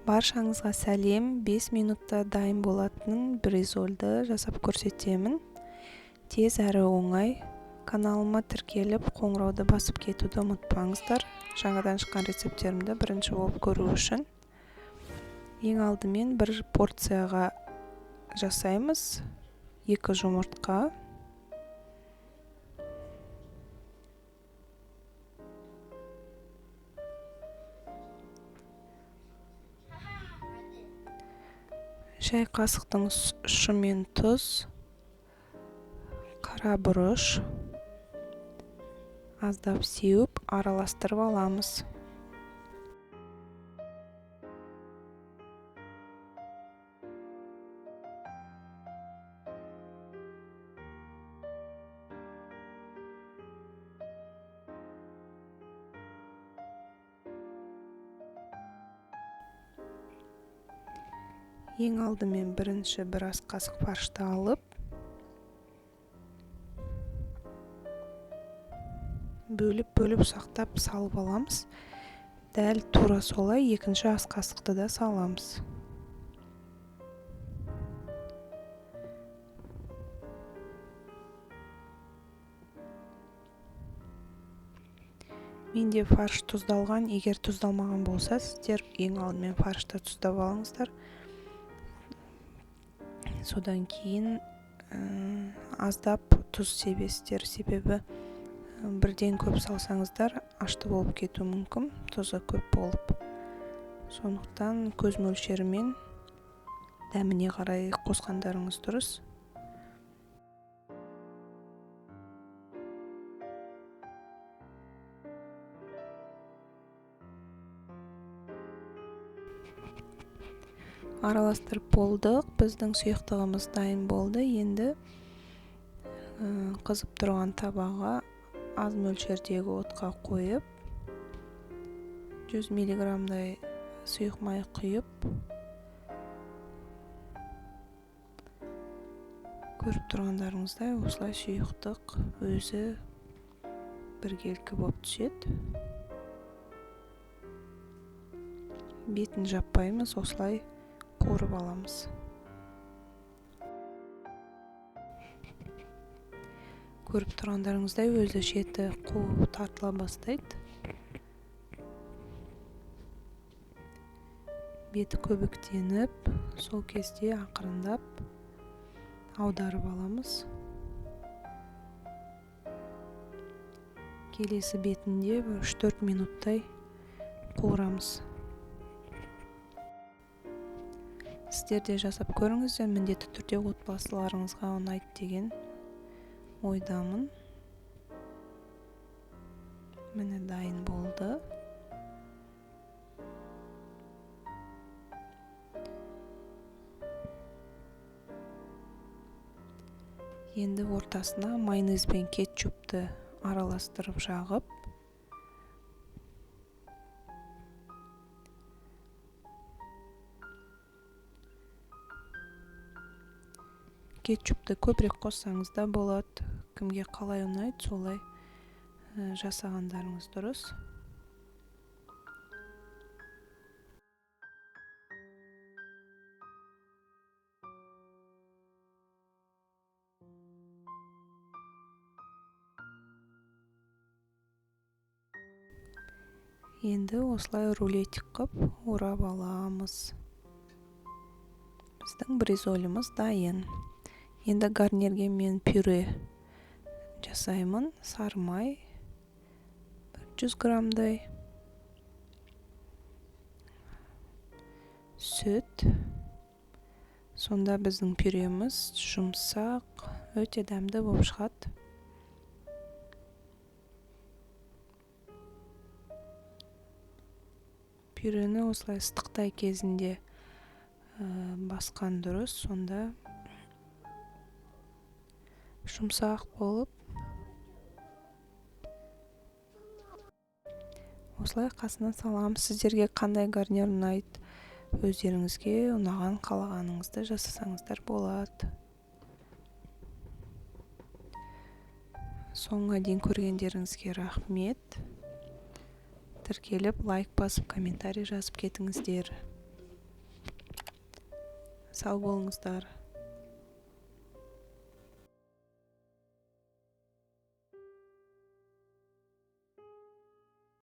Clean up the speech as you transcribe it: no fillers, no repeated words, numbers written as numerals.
Баршаңызға сәлем. 5 минутта дайын болатын бризольді жасап көрсетемін. Тез әрі оңай. Каналыма тіркеліп, қоңырауды басып кетуді ұмытпаңыздар. Жаңадан шыққан рецепттерімді бірінші болып көру үшін. Ең алдымен бір порцияға жасаймыз. 2 жұмыртқа. Шай қасықтың ұшымен тұз, қара бұрыш, аздап сеуіп, араластырып аламыз. Ең алдымен бірінші бір ас қасық фаршты алып, бөліп сақтап салып аламыз. Дәл тура солай екінші ас қасықты да саламыз. Менде фарш тұздалған, егер тұздалмаған болса, сіздер ең алдымен фаршты тұздап алыңыздар. Содан кейін аздап тұз себесіздер, себебі бірден көп салсаңыздар ашты болып кетуі мүмкін, тұзы көп болып. Сондықтан көз мөлшерімен дәміне қарай қосқандарыңыз дұрыс. Араластырып болдық, біздің сұйықтығымыз дайын болды. Енді қызып тұрған табаға аз мөлшердегі отқа қойып, 100 мг-дай сұйық май құйып, көріп тұрғандарыңыздай осылай сұйықтық өзі біркелкі болып түседі. Бетін жаппаймыз, осылай қуырып аламыз. Көріп тұрғандарыңыздай өзі шеті қуып тартыла бастайды. Беті көбіктеніп, сол кезде ақырындап аударып аламыз. Келесі бетінде 3-4 минуттай қуырамыз. Сіздер де жасап көріңіздер, міндетті түрде отбасыларыңызға ұнайды деген ойдамын. Міне дайын болды. Енді ортасына майонез бен кетчупты араластырып жағып, кетчупты көбірек қоссаңыз да болады. Кімге қалай ұнайды, солай жасағандарыңыз дұрыс. Енді осылай рулетик қып орап аламыз. Біздің бризоліміз дайын. Енді гарнирге мен пюре жасаймын. Сары май 100 граммдай, сүт. Сонда біздің пюреміз жұмсақ, өте дәмді болып шығады. Пюрені осылай ыстықтай кезінде басқан дұрыс, сонда жұмсақ болып, осылай қасына саламыз. Сіздерге қандай гарнир ұнайды, өздеріңізге ұнаған қалағаныңызды жасасаңыздар болады. Соңға дейін көргендеріңізге рахмет. Тіркеліп, лайк басып, комментарий жазып кетіңіздер. сау болыңыздар.